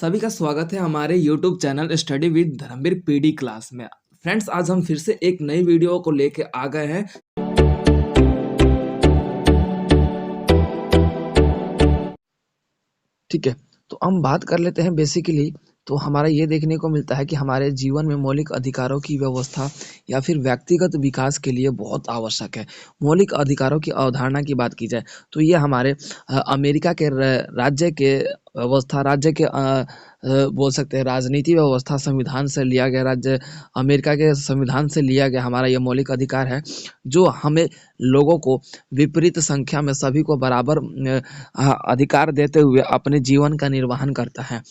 सभी का स्वागत है हमारे YouTube channel study with Dharmveer PD class में। फ्रेंड्स, आज हम फिर से एक नई वीडियो को लेके आ गए हैं। ठीक है, तो हम बात कर लेते हैं बेसिकली। तो हमारा ये देखने को मिलता है कि हमारे जीवन में मौलिक अधिकारों की व्यवस्था या फिर व्यक्तिगत विकास के लिए बहुत आवश्यक है। मौलिक अधिकारों की अवधारणा की बात की जाए तो ये हमारे अमेरिका के राज्य के व्यवस्था राज्य के बोल सकते हैं राजनीति व्यवस्था संविधान से लिया गया, राज्य अमेरिका के संविधान से लिया गया हमारा ये मौलिक अधिकार है, जो हमें लोगों को विपरीत संख्या में सभी को बराबर अधिकार देते हुए अपने जीवन का निर्वहन करता है।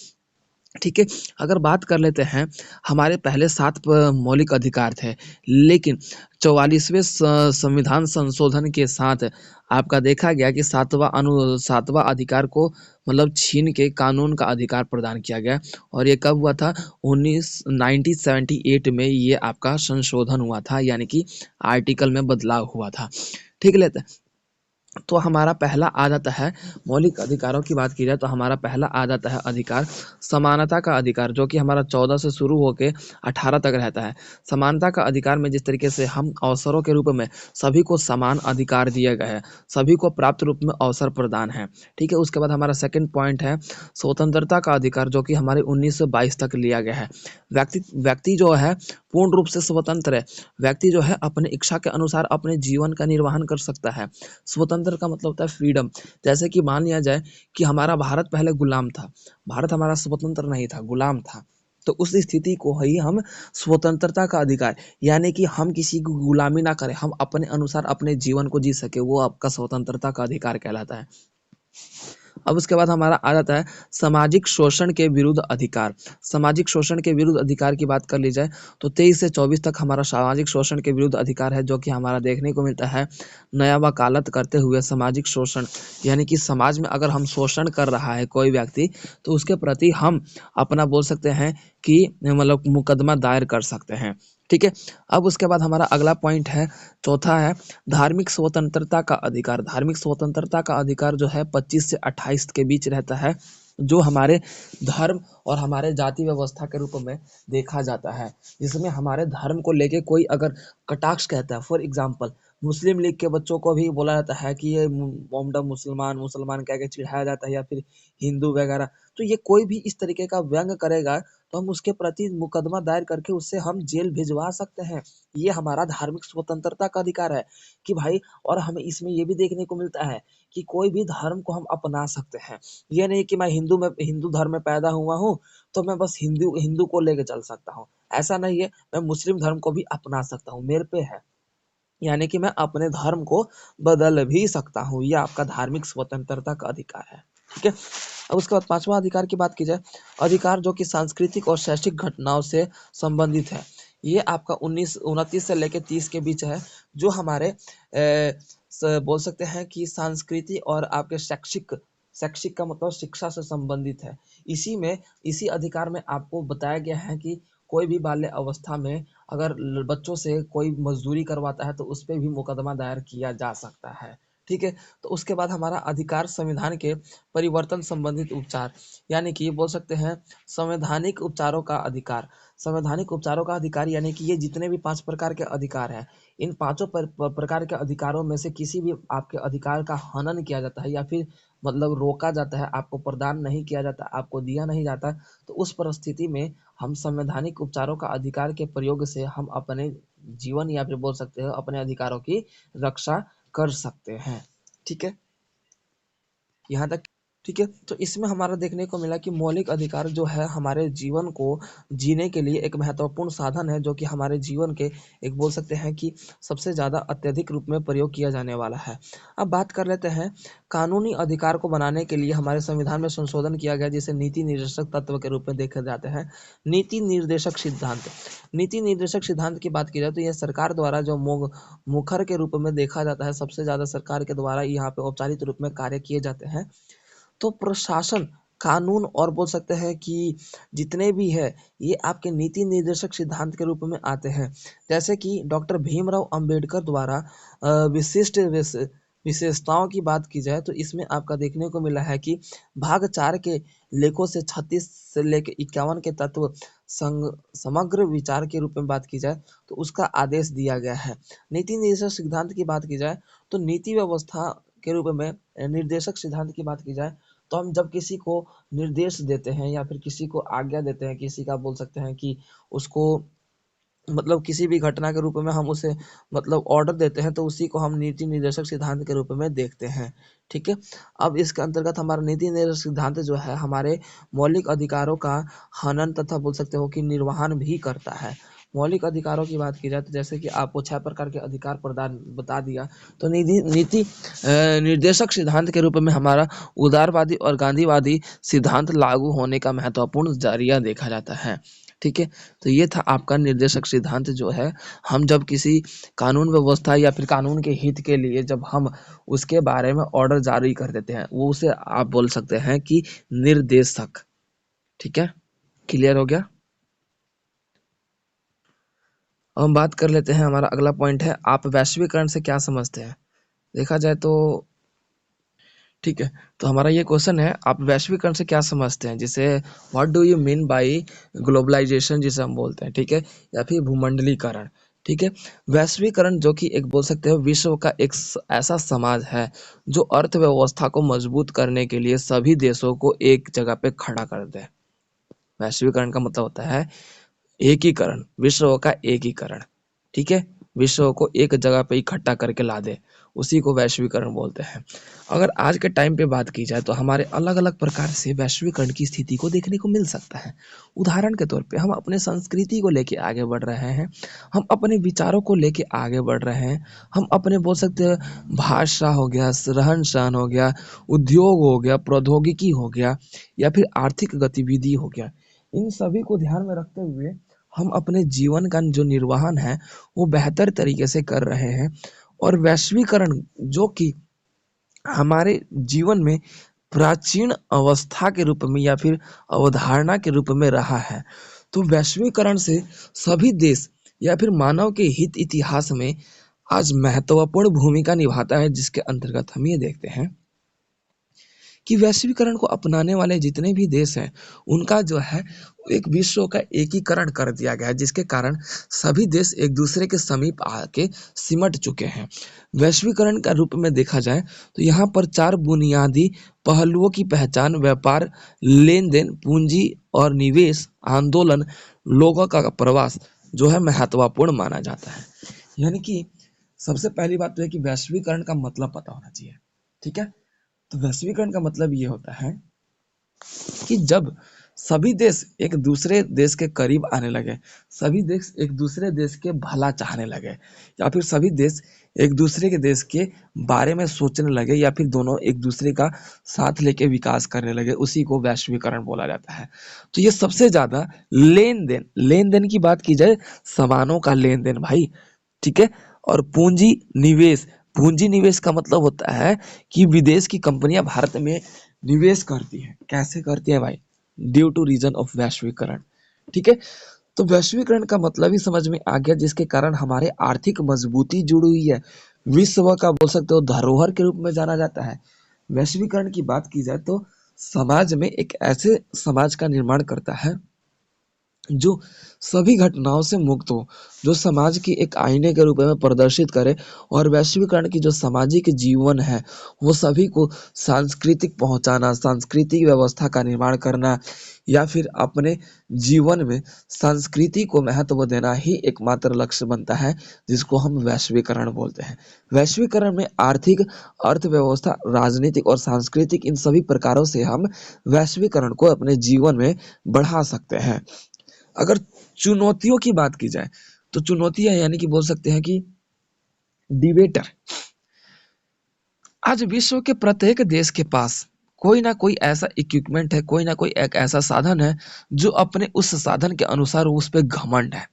ठीक है, अगर बात कर लेते हैं, हमारे पहले 7 मौलिक अधिकार थे, लेकिन 44वें संविधान संशोधन के साथ आपका देखा गया कि 7वां अधिकार को मतलब छीन के कानून का अधिकार प्रदान किया गया। और ये कब हुआ था? 1978 में ये आपका संशोधन हुआ था, यानी कि आर्टिकल में बदलाव हुआ था। ठीक लेते हैं। तो हमारा पहला आ जाता है, मौलिक अधिकारों की बात की जाए तो हमारा पहला आ जाता है अधिकार समानता का अधिकार, जो कि हमारा 14 से शुरू होके 18 तक रहता है। समानता का अधिकार में जिस तरीके से हम अवसरों के रूप में सभी को समान अधिकार दिए गए हैं, सभी को प्राप्त रूप में अवसर प्रदान है। ठीक है, उसके बाद हमारा सेकंड पॉइंट है स्वतंत्रता का अधिकार, जो कि हमारे 19 से 22 तक लिया गया है। व्यक्ति जो है पूर्ण रूप से स्वतंत्र है। व्यक्ति जो है अपने इच्छा के अनुसार अपने जीवन का निर्वहन कर सकता है। स्वतंत्र का मतलब होता है फ्रीडम। जैसे कि मान लिया जाए कि हमारा भारत पहले गुलाम था, भारत हमारा स्वतंत्र नहीं था, गुलाम था। तो उस स्थिति को ही हम स्वतंत्रता का अधिकार, यानी कि हम किसी की गुलामी ना करें, हम अपने अनुसार अपने जीवन को जी सके, वो आपका स्वतंत्रता का अधिकार कहलाता है। अब उसके बाद हमारा आ जाता है सामाजिक शोषण के विरुद्ध अधिकार। सामाजिक शोषण के विरुद्ध अधिकार की बात कर ली जाए तो 23 से 24 तक हमारा सामाजिक शोषण के विरुद्ध अधिकार है, जो कि हमारा देखने को मिलता है नया वकालत करते हुए सामाजिक शोषण, यानी कि समाज में अगर हम शोषण कर रहा है कोई व्यक्ति, तो उसके प्रति हम अपना बोल सकते हैं कि मतलब मुकदमा दायर कर सकते हैं। ठीक है, अब उसके बाद हमारा अगला पॉइंट है, चौथा है धार्मिक स्वतंत्रता का अधिकार। धार्मिक स्वतंत्रता का अधिकार जो है 25 से 28 के बीच रहता है, जो हमारे धर्म और हमारे जाति व्यवस्था के रूप में देखा जाता है, जिसमें हमारे धर्म को लेके कोई अगर कटाक्ष कहता है, फॉर एग्जाम्पल मुस्लिम लीग के बच्चों को भी बोला जाता है कि ये मोमडम मुसलमान मुसलमान कह के चिढ़ाया जाता है, या फिर हिंदू वगैरह। तो ये कोई भी इस तरीके का व्यंग करेगा तो हम उसके प्रति मुकदमा दायर करके उससे हम जेल भिजवा सकते हैं। ये हमारा धार्मिक स्वतंत्रता का अधिकार है कि भाई, और हमें इसमें ये भी देखने को मिलता है कि कोई भी धर्म को हम अपना सकते हैं। ये नहीं कि मैं हिंदू धर्म में पैदा हुआ हूँ तो मैं बस हिंदू हिंदू को लेके चल सकता हूँ, ऐसा नहीं है। मैं मुस्लिम धर्म को भी अपना सकता हूँ, मेरे पे है, यानी कि मैं अपने धर्म को बदल भी सकता हूँ। ये आपका धार्मिक स्वतंत्रता का अधिकार है। ठीक है, अब उसके बाद पांचवा अधिकार की बात की जाए, अधिकार जो कि सांस्कृतिक और शैक्षिक घटनाओं से संबंधित है। ये आपका 29 से लेकर 30 के बीच है, जो हमारे बोल सकते हैं कि संस्कृति और आपके शैक्षिक, शैक्षिक का मतलब शिक्षा से संबंधित है। इसी अधिकार में आपको बताया गया है कि कोई भी बाल्य अवस्था में अगर बच्चों से कोई मजदूरी करवाता है तो उस पर भी मुकदमा दायर किया जा सकता है। ठीक है, तो उसके बाद हमारा अधिकार संविधान के परिवर्तन संबंधित उपचार, यानी कि बोल सकते हैं संवैधानिक उपचारों का अधिकार। संवैधानिक उपचारों का अधिकार यानी कि ये जितने भी 5 प्रकार के अधिकार हैं, इन पांचों प्रकार के अधिकारों में से किसी भी आपके अधिकार का हनन किया जाता है या फिर मतलब रोका जाता है, आपको प्रदान नहीं किया जाता, आपको दिया नहीं जाता, तो उस परिस्थिति में हम संवैधानिक उपचारों का अधिकार के प्रयोग से हम अपने जीवन या फिर बोल सकते हो अपने अधिकारों की रक्षा कर सकते हैं। ठीक है, यहाँ तक ठीक है। तो इसमें हमारा देखने को मिला कि मौलिक अधिकार जो है हमारे जीवन को जीने के लिए एक महत्वपूर्ण साधन है, जो कि हमारे जीवन के एक बोल सकते हैं कि सबसे ज़्यादा अत्यधिक रूप में प्रयोग किया जाने वाला है। अब बात कर लेते हैं कानूनी अधिकार को बनाने के लिए हमारे संविधान में संशोधन किया गया, जिसे नीति निर्देशक तत्व के रूप में देखे जाते हैं। नीति निर्देशक सिद्धांत, नीति निर्देशक सिद्धांत की बात की जाए तो यह सरकार द्वारा जो मुखर के रूप में देखा जाता है, सबसे ज़्यादा सरकार के द्वारा यहाँ पे औपचारिक रूप में कार्य किए जाते हैं। तो प्रशासन, कानून और बोल सकते हैं कि जितने भी है ये आपके नीति निर्देशक सिद्धांत के रूप में आते हैं। जैसे कि डॉक्टर भीमराव अंबेडकर द्वारा विशिष्ट विशेषताओं की बात की जाए तो इसमें आपका देखने को मिला है कि भाग 4 के लेखों से 36 से लेकर 51 के तत्व समग्र विचार के रूप में बात की जाए तो उसका आदेश दिया गया है। नीति निर्देशक सिद्धांत की बात की जाए तो नीति व्यवस्था के रूप में निर्देशक सिद्धांत की बात की जाए तो हम जब किसी को निर्देश देते हैं या फिर किसी को आज्ञा देते हैं, किसी का बोल सकते हैं कि उसको मतलब किसी भी घटना के रूप में हम उसे मतलब ऑर्डर देते हैं तो उसी को हम नीति निर्देशक सिद्धांत के रूप में देखते हैं। ठीक है। अब इसके अंतर्गत हमारा नीति निर्देशक सिद्धांत जो है हमारे मौलिक अधिकारों का हनन तथा बोल सकते हो कि निर्वहन भी करता है। मौलिक अधिकारों की बात की जाए तो जैसे कि आपको 6 प्रकार के अधिकार प्रदान बता दिया तो नीति निर्देशक सिद्धांत के रूप में हमारा उदारवादी और गांधीवादी सिद्धांत लागू होने का महत्वपूर्ण जरिया देखा जाता है। ठीक है। तो ये था आपका निर्देशक सिद्धांत जो है हम जब किसी कानून व्यवस्था या फिर कानून के हित के लिए जब हम उसके बारे में ऑर्डर जारी कर देते हैं वो उसे आप बोल सकते हैं कि निर्देशक। ठीक है। क्लियर हो गया। अब हम बात कर लेते हैं, हमारा अगला पॉइंट है आप वैश्वीकरण से क्या समझते हैं। देखा जाए तो ठीक है, तो हमारा ये क्वेश्चन है आप वैश्वीकरण से क्या समझते हैं, जिसे what do you mean by globalisation जिसे हम बोलते हैं। ठीक है, या फिर भूमंडलीकरण। ठीक है, वैश्वीकरण जो कि एक बोल सकते हो विश्व का एक ऐसा समाज है जो अर्थव्यवस्था को मजबूत करने के लिए सभी देशों को एक जगह पे खड़ा कर दे। वैश्वीकरण का मतलब होता है एकीकरण, विश्व का एकीकरण। ठीक है, विश्व को एक जगह पे इकट्ठा करके ला दे, उसी को वैश्वीकरण बोलते हैं। अगर आज के टाइम पे बात की जाए तो हमारे अलग अलग प्रकार से वैश्वीकरण की स्थिति को देखने को मिल सकता है। उदाहरण के तौर पे हम अपने संस्कृति को लेके आगे बढ़ रहे हैं, हम अपने विचारों को लेके आगे बढ़ रहे हैं, हम अपने बोल सकते हैं भाषा हो गया, रहन सहन हो गया, उद्योग हो गया, प्रौद्योगिकी हो गया या फिर आर्थिक गतिविधि हो गया, इन सभी को ध्यान में रखते हुए हम अपने जीवन का जो निर्वहन है वो बेहतर तरीके से कर रहे हैं। और वैश्वीकरण जो कि हमारे जीवन में प्राचीन अवस्था के रूप में या फिर अवधारणा के रूप में रहा है, तो वैश्वीकरण से सभी देश या फिर मानव के हित इतिहास में आज महत्वपूर्ण भूमिका निभाता है, जिसके अंतर्गत हम ये देखते हैं कि वैश्वीकरण को अपनाने वाले जितने भी देश हैं उनका जो है एक विश्व का एकीकरण कर दिया गया है, जिसके कारण सभी देश एक दूसरे के समीप आके सिमट चुके हैं। वैश्वीकरण का रूप में देखा जाए तो यहाँ पर 4 बुनियादी पहलुओं की पहचान व्यापार, लेन देन, पूंजी और निवेश, आंदोलन, लोगों का प्रवास जो है महत्वपूर्ण माना जाता है। यानी कि सबसे पहली बात तो है कि वैश्वीकरण का मतलब पता होना चाहिए। ठीक है, तो वैश्वीकरण का मतलब ये होता है कि जब सभी देश एक दूसरे देश के करीब आने लगे, सभी देश एक दूसरे देश के भला चाहने लगे, या फिर सभी देश एक दूसरे के देश के बारे में सोचने लगे, या फिर दोनों एक दूसरे का साथ लेके विकास करने लगे, उसी को वैश्वीकरण बोला जाता है। तो ये सबसे ज्यादा लेन देन की बात की जाए, सामानों का लेन देन भाई। ठीक है, और पूंजी निवेश का मतलब होता है कि विदेश की कंपनियां भारत में निवेश करती हैं। कैसे करती हैं भाई? ड्यू टू रीजन ऑफ वैश्वीकरण। ठीक है, तो वैश्वीकरण का मतलब ही समझ में आ गया, जिसके कारण हमारे आर्थिक मजबूती जुड़ी हुई है, विश्व का बोल सकते हो धरोहर के रूप में जाना जाता है। वैश्वीकरण की बात की जाए तो समाज में एक ऐसे समाज का निर्माण करता है जो सभी घटनाओं से मुक्त हो, जो समाज की एक आईने के रूप में प्रदर्शित करे, और वैश्वीकरण की जो सामाजिक जीवन है वो सभी को सांस्कृतिक पहुंचाना, सांस्कृतिक व्यवस्था का निर्माण करना, या फिर अपने जीवन में संस्कृति को महत्व देना ही एकमात्र लक्ष्य बनता है, जिसको हम वैश्वीकरण बोलते हैं। वैश्वीकरण में आर्थिक, अर्थव्यवस्था, राजनीतिक और सांस्कृतिक इन सभी प्रकारों से हम वैश्वीकरण को अपने जीवन में बढ़ा सकते हैं। अगर चुनौतियों की बात की जाए तो चुनौतियां यानी कि बोल सकते हैं कि डिबेटर। आज विश्व के प्रत्येक देश के पास कोई ना कोई ऐसा इक्विपमेंट है, कोई ना कोई एक ऐसा साधन है जो अपने उस साधन के अनुसार उस पर घमंड है।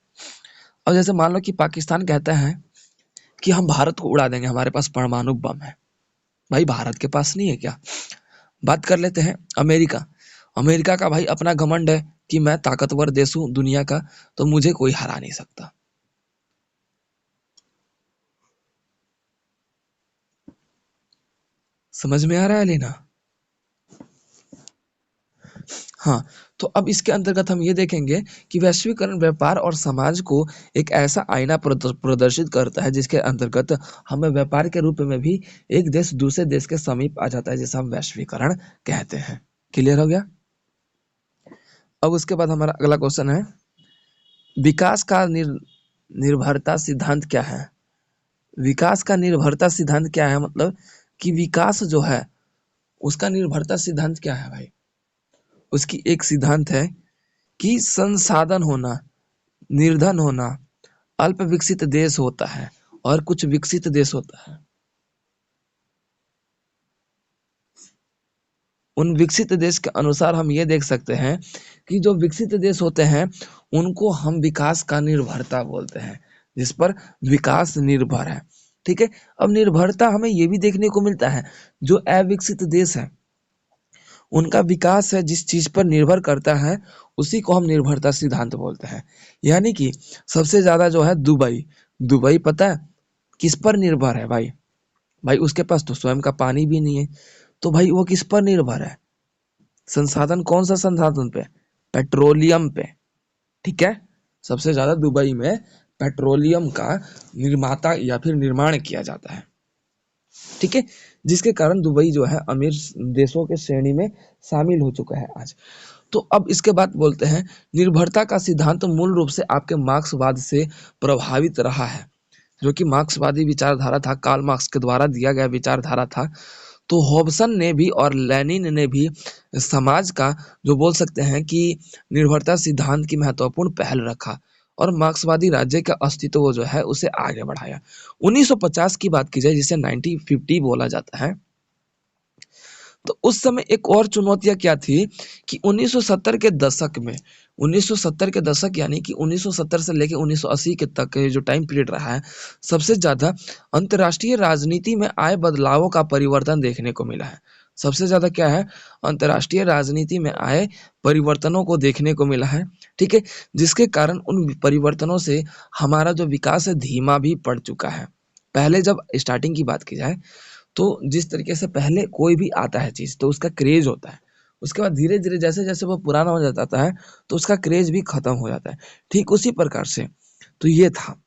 और जैसे मान लो कि पाकिस्तान कहता है कि हम भारत को उड़ा देंगे, हमारे पास परमाणु बम है। भाई भारत के पास नहीं है क्या? बात कर लेते हैं अमेरिका। अमेरिका का भाई अपना घमंड है कि मैं ताकतवर देश हूं दुनिया का, तो मुझे कोई हरा नहीं सकता। समझ में आ रहा है लेना? हाँ, तो अब इसके अंतर्गत हम ये देखेंगे कि वैश्वीकरण व्यापार और समाज को एक ऐसा आईना प्रदर्शित करता है जिसके अंतर्गत हमें व्यापार के रूप में भी एक देश दूसरे देश के समीप आ जाता है, जिसे हम वैश्वीकरण कहते हैं। क्लियर हो गया? अब उसके बाद हमारा अगला क्वेश्चन है, विकास का निर्भरता सिद्धांत क्या है? विकास का निर्भरता सिद्धांत क्या है, मतलब कि विकास जो है उसका निर्भरता सिद्धांत क्या है भाई? उसकी एक सिद्धांत है कि संसाधन होना, निर्धन होना, अल्प विकसित देश होता है और कुछ विकसित देश होता है। उन विकसित देश के अनुसार हम ये देख सकते हैं कि जो विकसित देश होते हैं उनको हम विकास का निर्भरता बोलते हैं, जिस पर विकास निर्भर है। ठीक है, अब निर्भरता हमें ये भी देखने को मिलता है, जो अविकसित देश है उनका विकास है जिस चीज पर निर्भर करता है उसी को हम निर्भरता सिद्धांत बोलते हैं। यानी कि सबसे ज्यादा जो है दुबई, दुबई पता है किस पर निर्भर है भाई? भाई उसके पास तो स्वयं का पानी भी नहीं है, तो भाई वो किस पर निर्भर है? संसाधन, कौन सा संसाधन पे? पेट्रोलियम पे। ठीक है, सबसे ज्यादा दुबई में पेट्रोलियम का निर्माता या फिर निर्माण किया जाता है। ठीक है, जिसके कारण दुबई जो है अमीर देशों के श्रेणी में शामिल हो चुका है आज। तो अब इसके बाद बोलते हैं, निर्भरता का सिद्धांत मूल रूप से आपके मार्क्सवाद से प्रभावित रहा है, जो कि मार्क्सवादी विचारधारा था, कार्ल मार्क्स के द्वारा दिया गया विचारधारा था। तो हॉब्सन ने भी और लेनिन ने भी समाज का जो बोल सकते हैं कि निर्भरता सिद्धांत की महत्वपूर्ण पहल रखा और मार्क्सवादी राज्य का अस्तित्व जो है उसे आगे बढ़ाया। 1950 की बात की जाए, जिसे 1950 बोला जाता है, तो उस समय एक और चुनौतियां क्या थी कि 1970 के दशक में, 1970 के दशक यानी कि 1970 से लेकर 1980 के तक के जो टाइम पीरियड रहा है, सबसे ज्यादा अंतर्राष्ट्रीय राजनीति में आए बदलावों का परिवर्तन देखने को मिला है। सबसे ज्यादा क्या है? अंतर्राष्ट्रीय राजनीति में आए परिवर्तनों को देखने को मिला है। ठीक है, जिसके कारण उन परिवर्तनों से हमारा जो विकास है धीमा भी पड़ चुका है। पहले जब स्टार्टिंग की बात की जाए तो जिस तरीके से पहले कोई भी आता है चीज़ तो उसका क्रेज होता है, उसके बाद धीरे धीरे जैसे जैसे वो पुराना हो जाता है तो उसका क्रेज भी खत्म हो जाता है। ठीक उसी प्रकार से तो ये था।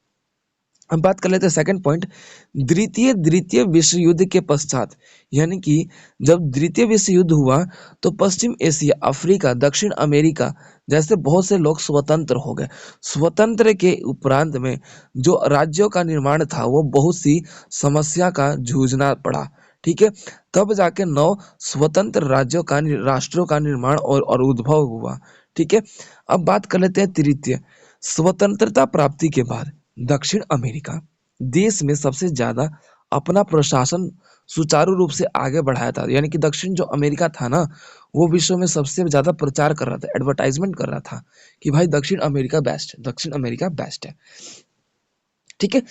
अब बात कर लेते हैं सेकंड पॉइंट, द्वितीय द्वितीय विश्व युद्ध के पश्चात, यानी कि जब द्वितीय विश्व युद्ध हुआ तो पश्चिम एशिया, अफ्रीका, दक्षिण अमेरिका जैसे बहुत से लोग स्वतंत्र हो गए। स्वतंत्र के उपरांत में जो राज्यों का निर्माण था वो बहुत सी समस्या का जूझना पड़ा। ठीक है, तब जाके 9 स्वतंत्र राज्यों का राष्ट्रों का निर्माण और उद्भव हुआ। ठीक है, अब बात कर लेते हैं तृतीय, स्वतंत्रता प्राप्ति के बाद दक्षिण अमेरिका देश में सबसे ज्यादा अपना प्रशासन सुचारू रूप से आगे बढ़ाया था। यानी कि दक्षिण जो अमेरिका था ना, वो विश्व में सबसे ज्यादा प्रचार कर रहा था, एडवर्टाइजमेंट कर रहा था कि भाई दक्षिण अमेरिका बेस्ट है, दक्षिण अमेरिका बेस्ट है। ठीक है,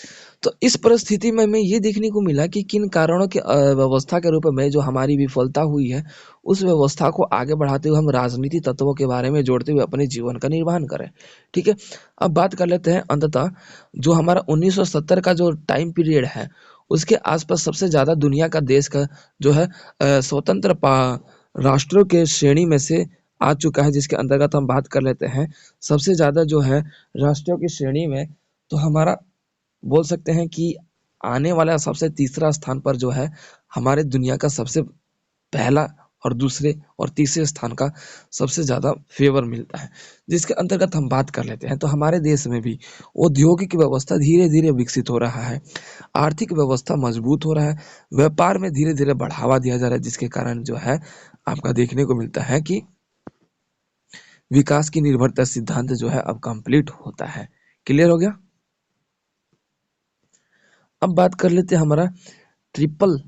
तो इस परिस्थिति में हमें ये देखने को मिला कि किन कारणों की व्यवस्था के रूप में जो हमारी विफलता हुई है, उस व्यवस्था को आगे बढ़ाते हुए हम राजनीति तत्वों के बारे में जोड़ते हुए अपने जीवन का निर्वहन करें। ठीक है, अब बात कर लेते हैं अंततः जो हमारा 1970 का जो टाइम पीरियड है उसके आसपास सबसे ज्यादा दुनिया का देश का जो है स्वतंत्र राष्ट्रों के श्रेणी में से आ चुका है, जिसके अंतर्गत हम बात कर लेते हैं सबसे ज्यादा जो है राष्ट्रों की श्रेणी में, तो हमारा बोल सकते हैं कि आने वाला सबसे तीसरा स्थान पर जो है हमारे दुनिया का सबसे पहला और दूसरे और तीसरे स्थान का सबसे ज्यादा फेवर मिलता है। जिसके अंतर्गत हम बात कर लेते हैं तो हमारे देश में भी औद्योगिक व्यवस्था धीरे धीरे विकसित हो रहा है, आर्थिक व्यवस्था मजबूत हो रहा है, व्यापार में धीरे धीरे बढ़ावा दिया जा रहा है, जिसके कारण जो है आपका देखने को मिलता है कि विकास की निर्भरता सिद्धांत जो है अब कंप्लीट होता है। क्लियर हो गया? अब बात कर लेते हैं हमारा ट्रिपल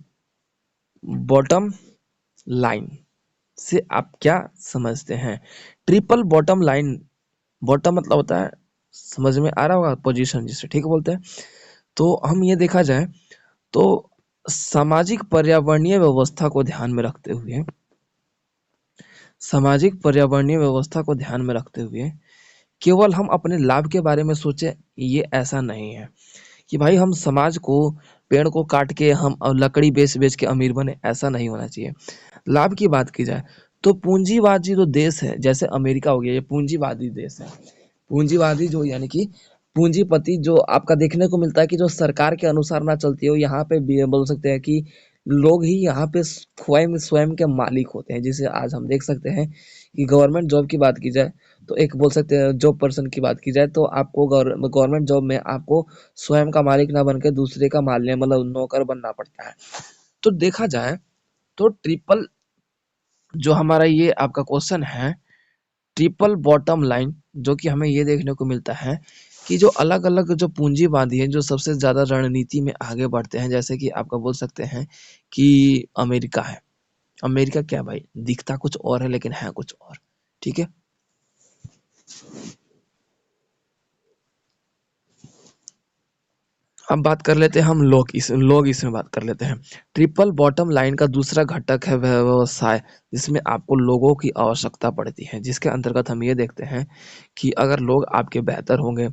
बॉटम लाइन से आप क्या समझते हैं? ट्रिपल बॉटम लाइन, बॉटम मतलब होता है, समझ में आ रहा होगा, पोजीशन जिसे ठीक बोलते हैं। तो हम ये देखा जाए तो सामाजिक पर्यावरणीय व्यवस्था को ध्यान में रखते हुए, सामाजिक पर्यावरणीय व्यवस्था को ध्यान में रखते हुए केवल हम अपने लाभ के बारे में सोचे, ये ऐसा नहीं है। कि भाई हम समाज को पेड़ को काट के हम लकड़ी बेच-बेच के अमीर बने, ऐसा नहीं होना चाहिए। लाभ की बात की जाए तो पूंजीवादी जो देश है जैसे अमेरिका हो गया, ये पूंजीवादी देश है। पूंजीवादी जो यानी कि पूंजीपति जो आपका देखने को मिलता है कि जो सरकार के अनुसार ना चलती हो, यहाँ पे भी बोल सकते हैं कि लोग ही यहाँ पे स्वयं स्वयं के मालिक होते हैं। जिसे आज हम देख सकते हैं कि गवर्नमेंट जॉब की बात की जाए तो एक बोल सकते हैं जॉब पर्सन की बात की जाए तो आपको गवर्नमेंट जॉब में आपको स्वयं का मालिक ना बन के दूसरे का माल्य मतलब नौकर बनना पड़ता है। तो देखा जाए तो ट्रिपल जो हमारा ये आपका क्वेश्चन है, ट्रिपल बॉटम लाइन जो कि हमें ये देखने को मिलता है कि जो अलग-अलग जो पूंजीवादी हैं, जो सबसे ज़्यादा रणनीति में आगे बढ़ते हैं, जैसे कि आपका बोल सकते हैं कि अमेरिका है। अमेरिका क्या भाई, दिखता कुछ और है लेकिन है कुछ और, ठीक है? अब बात कर लेते हैं हम लोग इसमें बात कर लेते हैं। ट्रिपल बॉटम लाइन का दूसरा घटक है व्यवसाय, जिसमें आपको लोगों की आवश्यकता पड़ती है, जिसके अंतर्गत हम ये देखते हैं कि अगर लोग आपके बेहतर होंगे,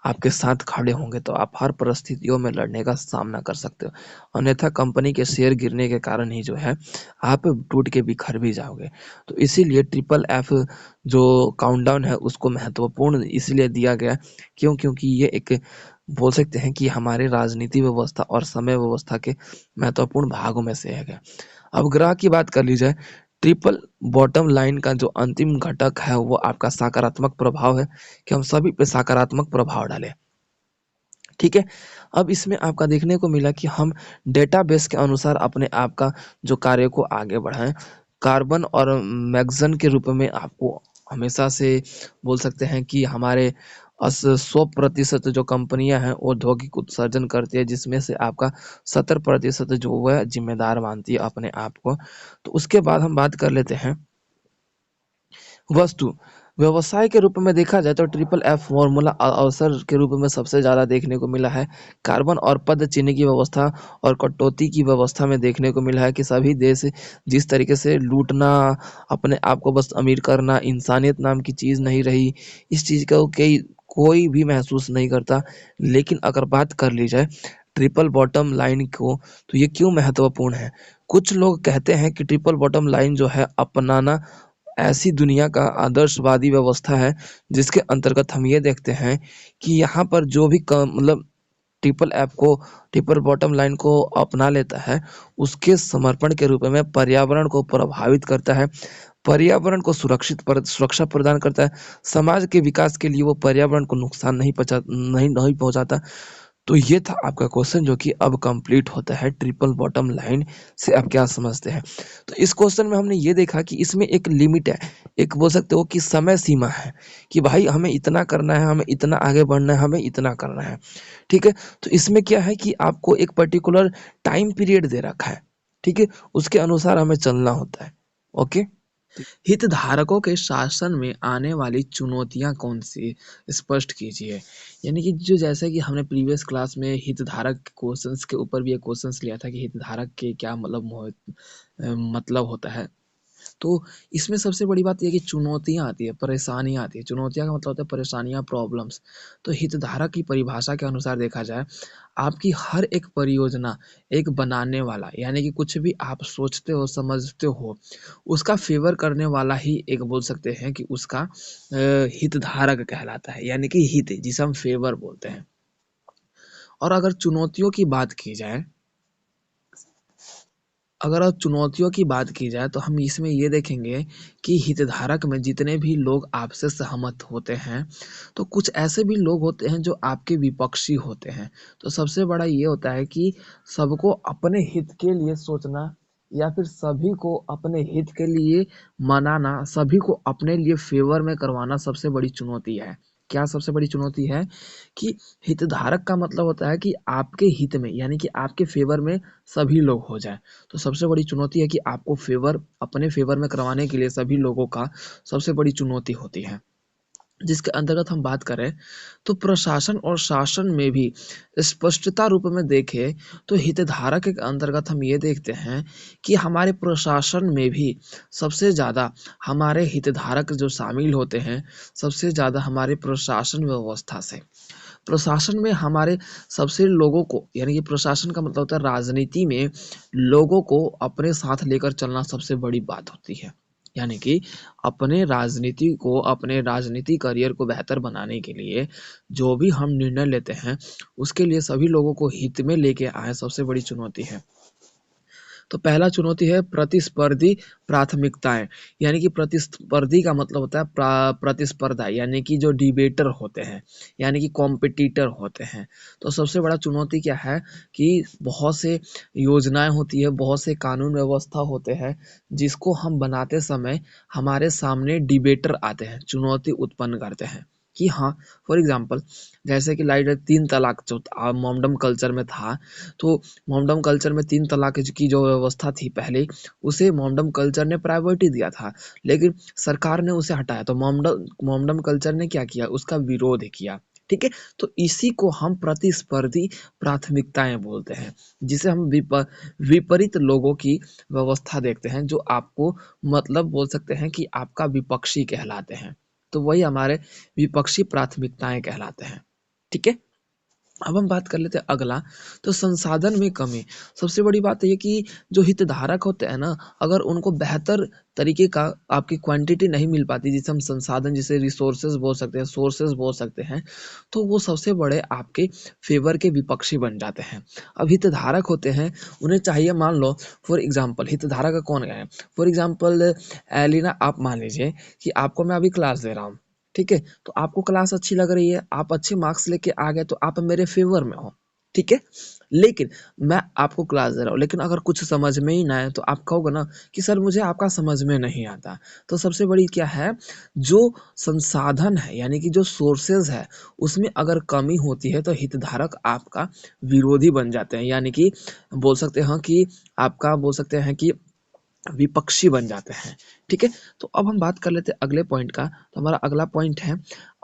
आपके साथ खड़े होंगे तो आप हर परिस्थितियों में लड़ने का सामना कर सकते हो। अन्यथा कंपनी के शेयर गिरने के कारण ही जो है आप टूट के बिखर भी जाओगे। तो इसीलिए ट्रिपल एफ जो काउंटडाउन है उसको महत्वपूर्ण इसलिए दिया गया क्योंकि ये एक बोल सकते हैं कि हमारे राजनीति व्यवस्था और समय व्यवस्था के महत्वपूर्ण भागों में से एक है। अब ग्रह की बात कर ली जाए, ट्रिपल बॉटम लाइन का जो अंतिम घटक है वो आपका सकारात्मक प्रभाव है कि हम सभी पे सकारात्मक प्रभाव डालें। ठीक है? अब इसमें आपका देखने को मिला कि हम डेटाबेस के अनुसार अपने आप का जो कार्य को आगे बढ़ाएँ। कार्बन और मैग्ज़न के रूप में आपको हमेशा से बोल सकते हैं कि हमारे 100% जो कंपनियाँ हैं वो औद्योगिक उत्सर्जन करती है, जिसमें से आपका 70% जो वह ज़िम्मेदार मानती है अपने आप को। तो उसके बाद हम बात कर लेते हैं वस्तु व्यवसाय के रूप में देखा जाए तो ट्रिपल एफ फॉर्मूला अवसर के रूप में सबसे ज़्यादा देखने को मिला है। कार्बन और पद चिन्ह की व्यवस्था और कटौती की व्यवस्था में देखने को मिला है कि सभी देश जिस तरीके से लूटना, अपने आप को बस अमीर करना, इंसानियत नाम की चीज़ नहीं रही, इस चीज़ को कोई भी महसूस नहीं करता। लेकिन अगर बात कर ली जाए ट्रिपल बॉटम लाइन को, तो ये क्यों महत्वपूर्ण है? कुछ लोग कहते हैं कि ट्रिपल बॉटम लाइन जो है अपनाना ऐसी दुनिया का आदर्शवादी व्यवस्था है, जिसके अंतर्गत हम ये देखते हैं कि यहाँ पर जो भी मतलब ट्रिपल बॉटम लाइन को अपना लेता है, उसके समर्पण के रूप में पर्यावरण को प्रभावित करता है, पर्यावरण को सुरक्षा प्रदान करता है, समाज के विकास के लिए वो पर्यावरण को नुकसान नहीं पहुँचाता। तो ये था आपका क्वेश्चन जो कि अब कंप्लीट होता है ट्रिपल बॉटम लाइन से आप क्या समझते हैं? तो इस क्वेश्चन में हमने ये देखा कि इसमें एक लिमिट है, एक बोल सकते हो कि समय सीमा है कि भाई हमें इतना करना है, हमें इतना आगे बढ़ना है, हमें इतना करना है, ठीक है? तो इसमें क्या है कि आपको एक पर्टिकुलर टाइम पीरियड दे रखा है, ठीक है? उसके अनुसार हमें चलना होता है, ओके? हितधारकों के शासन में आने वाली चुनौतियाँ कौन-सी? स्पष्ट कीजिए। यानी कि जो जैसे कि हमने प्रीवियस क्लास में हितधारक क्वेश्चंस के ऊपर भी एक क्वेश्चंस लिया था कि हितधारक के क्या मतलब होता है। तो इसमें सबसे बड़ी बात ये है कि चुनौतियाँ आती है, परेशानियाँ आती है। चुनौतियाँ का मतलब होता है परेशानियाँ, प्रॉब्लम्स। तो हितधारक की परिभाषा के अनुसार देखा जाए, आपकी हर एक परियोजना एक बनाने वाला यानी कि कुछ भी आप सोचते हो, समझते हो, उसका फ़ेवर करने वाला ही एक बोल सकते हैं कि उसका हितधारक कहलाता है, यानी कि हित जिसे हम फ़ेवर बोलते हैं। और अगर चुनौतियों की बात की जाए तो हम इसमें ये देखेंगे कि हितधारक में जितने भी लोग आपसे सहमत होते हैं, तो कुछ ऐसे भी लोग होते हैं जो आपके विपक्षी होते हैं। तो सबसे बड़ा ये होता है कि सबको अपने हित के लिए सोचना या फिर सभी को अपने हित के लिए मनाना, सभी को अपने लिए फ़ेवर में करवाना सबसे बड़ी चुनौती है। क्या सबसे बड़ी चुनौती है? कि हितधारक का मतलब होता है कि आपके हित में यानी कि आपके फ़ेवर में सभी लोग हो जाएँ। तो सबसे बड़ी चुनौती है कि आपको अपने फ़ेवर में करवाने के लिए सभी लोगों का सबसे बड़ी चुनौती होती है। जिसके अंतर्गत हम बात करें तो प्रशासन और शासन में भी स्पष्टता रूप में देखें तो हितधारक के अंतर्गत हम ये देखते हैं कि हमारे प्रशासन में भी सबसे ज़्यादा हमारे हितधारक जो शामिल होते हैं, सबसे ज़्यादा हमारे प्रशासन व्यवस्था से। प्रशासन में हमारे सबसे लोगों को, यानी कि प्रशासन का मतलब होता है राजनीति में लोगों को अपने साथ लेकर चलना सबसे बड़ी बात होती है। यानी कि अपने राजनीति को, अपने राजनीति करियर को बेहतर बनाने के लिए जो भी हम निर्णय लेते हैं, उसके लिए सभी लोगों को हित में लेके आए सबसे बड़ी चुनौती है। तो पहला चुनौती है प्रतिस्पर्धी प्राथमिकताएं, यानी कि प्रतिस्पर्धी का मतलब होता है प्रतिस्पर्धा, यानी कि जो डिबेटर होते हैं, यानी कि कॉम्पिटिटर होते हैं। तो सबसे बड़ा चुनौती क्या है कि बहुत से योजनाएं होती है, बहुत से कानून व्यवस्था होते हैं, जिसको हम बनाते समय हमारे सामने डिबेटर आते हैं, चुनौती उत्पन्न करते हैं कि हाँ, फॉर एग्जाम्पल जैसे कि लाइट 3 तलाक जो मोमडम कल्चर में था, तो मोमडम कल्चर में 3 तलाक की जो व्यवस्था थी पहले, उसे मोमडम कल्चर ने प्रायोरिटी दिया था, लेकिन सरकार ने उसे हटाया। तो मोमडम मोमडम कल्चर ने क्या किया, उसका विरोध किया। ठीक है, तो इसी को हम प्रतिस्पर्धी प्राथमिकताएं बोलते हैं, जिसे हम विपरीत लोगों की व्यवस्था देखते हैं, जो आपको मतलब बोल सकते हैं कि आपका विपक्षी कहलाते हैं। तो वही हमारे विपक्षी प्राथमिकताएं कहलाते हैं। ठीक है, अब हम बात कर लेते हैं अगला, तो संसाधन में कमी। सबसे बड़ी बात ये कि जो हितधारक होते हैं ना, अगर उनको बेहतर तरीके का आपकी क्वांटिटी नहीं मिल पाती, जिसे हम संसाधन, जिसे रिसोर्सेज बोल सकते हैं, सोर्सेज बोल सकते हैं, तो वो सबसे बड़े आपके फेवर के विपक्षी बन जाते हैं। अब हितधारक होते हैं, उन्हें चाहिए, मान लो फॉर एग्जाम्पल, हितधारक कौन है, फॉर एग्जाम्पल एलिना, आप मान लीजिए कि आपको मैं अभी क्लास दे रहा हूँ। ठीक है, तो आपको क्लास अच्छी लग रही है, आप अच्छे मार्क्स लेके आ गए, तो आप मेरे फेवर में हो। ठीक है, लेकिन मैं आपको क्लास दे रहा हूँ, लेकिन अगर कुछ समझ में ही ना आए, तो आप कहोगे ना कि सर मुझे आपका समझ में नहीं आता। तो सबसे बड़ी क्या है, जो संसाधन है, यानी कि जो सोर्सेज है, उसमें अगर कमी होती है, तो हितधारक आपका विरोधी बन जाते हैं, यानी कि बोल सकते हैं कि आपका बोल सकते हैं कि विपक्षी बन जाते हैं। ठीक है, तो अब हम बात कर लेते हैं अगले पॉइंट का। तो हमारा अगला पॉइंट है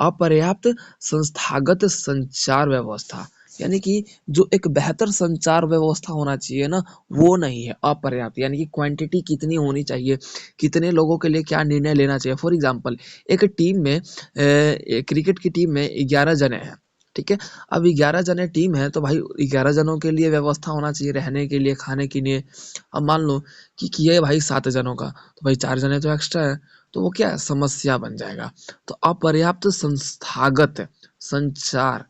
अपर्याप्त संस्थागत संचार व्यवस्था, यानी कि जो एक बेहतर संचार व्यवस्था होना चाहिए ना, वो नहीं है, अपर्याप्त। यानी कि क्वांटिटी कितनी होनी चाहिए, कितने लोगों के लिए क्या निर्णय लेना चाहिए। फॉर एग्जाम्पल, एक टीम में क्रिकेट की टीम में 11 जने हैं। ठीक है, अब 11 जने टीम है, तो भाई 11 जनों के लिए व्यवस्था होना चाहिए, रहने के लिए, खाने के लिए। अब मान लो कि किया है भाई 7 जनों का, तो भाई 4 जने तो एक्स्ट्रा है, तो वो क्या है, समस्या बन जाएगा। तो अपर्याप्त संस्थागत संचार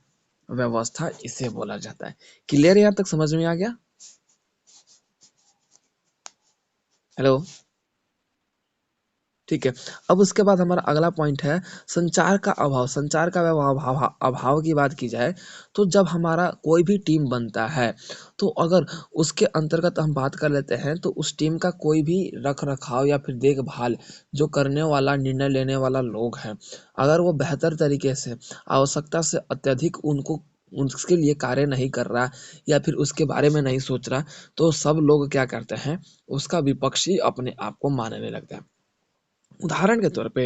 व्यवस्था इसे बोला जाता है। क्लियर है, यहाँ तक समझ में आ गया? हेलो, ठीक है। अब उसके बाद हमारा अगला पॉइंट है संचार का अभाव। संचार का अभाव की बात की जाए, तो जब हमारा कोई भी टीम बनता है, तो अगर उसके अंतर्गत हम बात कर लेते हैं, तो उस टीम का कोई भी रख रखाव या फिर देखभाल जो करने वाला, निर्णय लेने वाला लोग हैं, अगर वो बेहतर तरीके से, आवश्यकता से अत्यधिक उनको उसके लिए कार्य नहीं कर रहा, या फिर उसके बारे में नहीं सोच रहा, तो सब लोग क्या करते हैं, उसका विपक्षी अपने आप को मानने लगते हैं। उदाहरण के तौर पे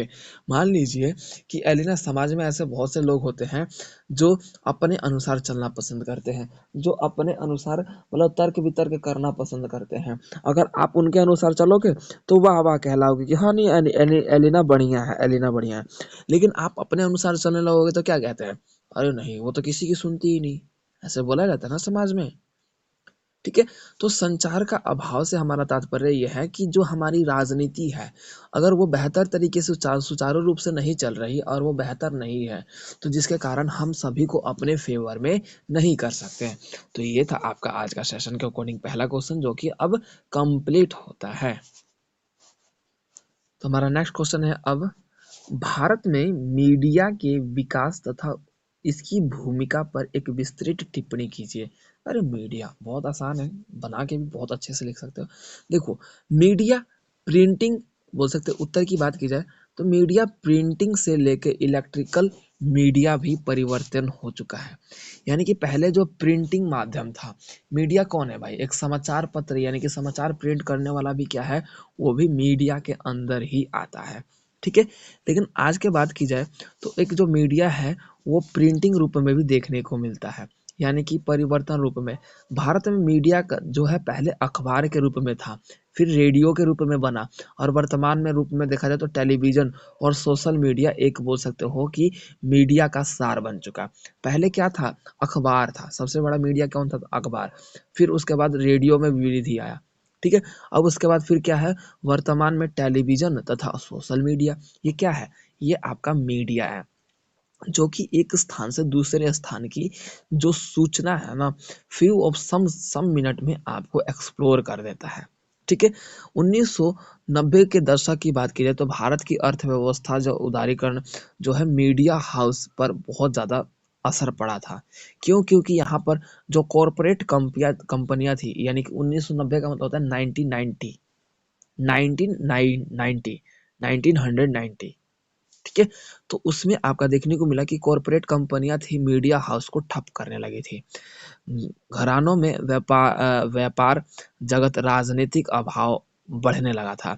मान लीजिए कि एलिना, समाज में ऐसे बहुत से लोग होते हैं जो अपने अनुसार चलना पसंद करते हैं, जो अपने अनुसार मतलब तर्क वितर्क करना पसंद करते हैं। अगर आप उनके अनुसार चलोगे, तो वाह वाह कहलाओगे कि हाँ नहीं, एलिना बढ़िया है, एलिना बढ़िया है। लेकिन आप अपने अनुसार चलने लगोगे, तो क्या कहते हैं, अरे नहीं, वो तो किसी की सुनती ही नहीं, ऐसे बोला जाता है ना समाज में। ठीक है, तो संचार का अभाव से हमारा तात्पर्य यह है कि जो हमारी राजनीति है, अगर वो बेहतर तरीके से सुचारू रूप से नहीं चल रही, और वो बेहतर नहीं है, तो जिसके कारण हम सभी को अपने फेवर में नहीं कर सकते हैं। तो ये था आपका आज का सेशन के अकॉर्डिंग पहला क्वेश्चन, जो कि अब कंप्लीट होता है। तो हमारा नेक्स्ट क्वेश्चन है अब, भारत में मीडिया के विकास तथा इसकी भूमिका पर एक विस्तृत टिप्पणी कीजिए। अरे मीडिया बहुत आसान है, बना के भी बहुत अच्छे से लिख सकते हो। देखो, मीडिया प्रिंटिंग बोल सकते हो। उत्तर की बात की जाए, तो मीडिया प्रिंटिंग से लेके इलेक्ट्रिकल मीडिया भी परिवर्तन हो चुका है। यानी कि पहले जो प्रिंटिंग माध्यम था, मीडिया कौन है भाई, एक समाचार पत्र, यानी कि समाचार प्रिंट करने वाला भी क्या है, वो भी मीडिया के अंदर ही आता है। ठीक है, लेकिन आज के बात की जाए, तो एक जो मीडिया है, वो प्रिंटिंग रूप में भी देखने को मिलता है। यानी कि परिवर्तन रूप में। भारत में मीडिया का जो है पहले अखबार के रूप में था, फिर रेडियो के रूप में बना और वर्तमान में रूप में देखा जाए तो टेलीविज़न और सोशल मीडिया एक बोल सकते हो कि मीडिया का सार बन चुका। पहले क्या था? अखबार था, सबसे बड़ा मीडिया कौन था? अखबार। फिर उसके बाद रेडियो में विविधि आया, ठीक है? अब उसके बाद फिर क्या है? वर्तमान में टेलीविज़न तथा सोशल मीडिया। ये क्या है? ये आपका मीडिया है। जो कि एक स्थान से दूसरे स्थान की जो सूचना है ना, फ्यू ऑफ सम मिनट में आपको एक्सप्लोर कर देता है, ठीक है। 1990 के दशक की बात की जाए तो भारत की अर्थव्यवस्था जो उदारीकरण जो है मीडिया हाउस पर बहुत ज़्यादा असर पड़ा था। क्यों? क्योंकि यहाँ पर जो कॉरपोरेट कंपनियां थी, यानी कि 1990 का मतलब होता है 1990, 1990, 1990, ठीक है। तो उसमें आपका देखने को मिला कि कॉरपोरेट कंपनियां थी मीडिया हाउस को ठप करने लगी थी। घरानों में व्यापार जगत राजनीतिक अभाव बढ़ने लगा था,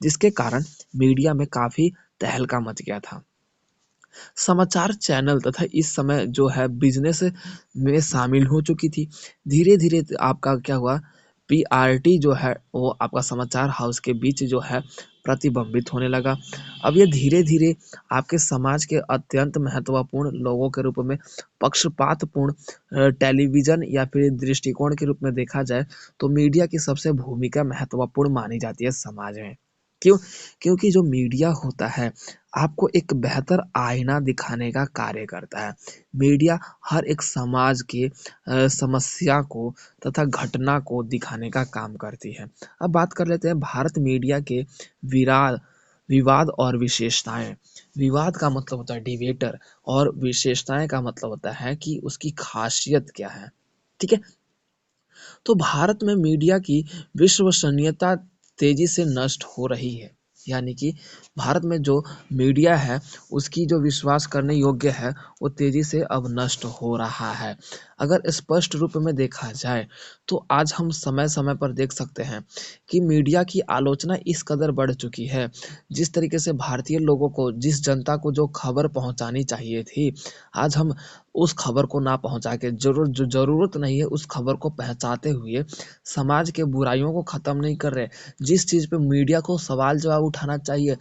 जिसके कारण मीडिया में काफी तहलका मच गया था। समाचार चैनल तथा इस समय जो है बिजनेस में शामिल हो चुकी थी। धीरे धीरे आपका क्या हुआ? पीआरटी जो है वो आपका समाचार हाउस के बीच जो है प्रतिबिंबित होने लगा। अब ये धीरे धीरे आपके समाज के अत्यंत महत्वपूर्ण लोगों के रूप में पक्षपातपूर्ण टेलीविजन या फिर दृष्टिकोण के रूप में देखा जाए तो मीडिया की सबसे भूमिका महत्वपूर्ण मानी जाती है समाज में। क्यों? क्योंकि जो मीडिया होता है आपको एक बेहतर आईना दिखाने का कार्य करता है। मीडिया हर एक समाज के समस्या को तथा घटना को दिखाने का काम करती है। अब बात कर लेते हैं भारत मीडिया के विराद विवाद और विशेषताएं। विवाद का मतलब होता है डिबेटर और विशेषताएं का मतलब होता है कि उसकी खासियत क्या है, ठीक है। तो भारत में मीडिया की विश्वसनीयता तेजी से नष्ट हो रही है। यानी कि भारत में जो मीडिया है उसकी जो विश्वास करने योग्य है वो तेजी से अब नष्ट हो रहा है। अगर स्पष्ट रूप में देखा जाए तो आज हम समय समय पर देख सकते हैं कि मीडिया की आलोचना इस कदर बढ़ चुकी है। जिस तरीके से भारतीय लोगों को, जिस जनता को जो खबर पहुंचानी चाहिए थी, आज हम उस खबर को ना पहुंचा के जो ज़रूरत नहीं है उस खबर को पहुंचाते हुए समाज के बुराइयों को ख़त्म नहीं कर रहे। जिस चीज़ पे मीडिया को सवाल जवाब उठाना चाहिए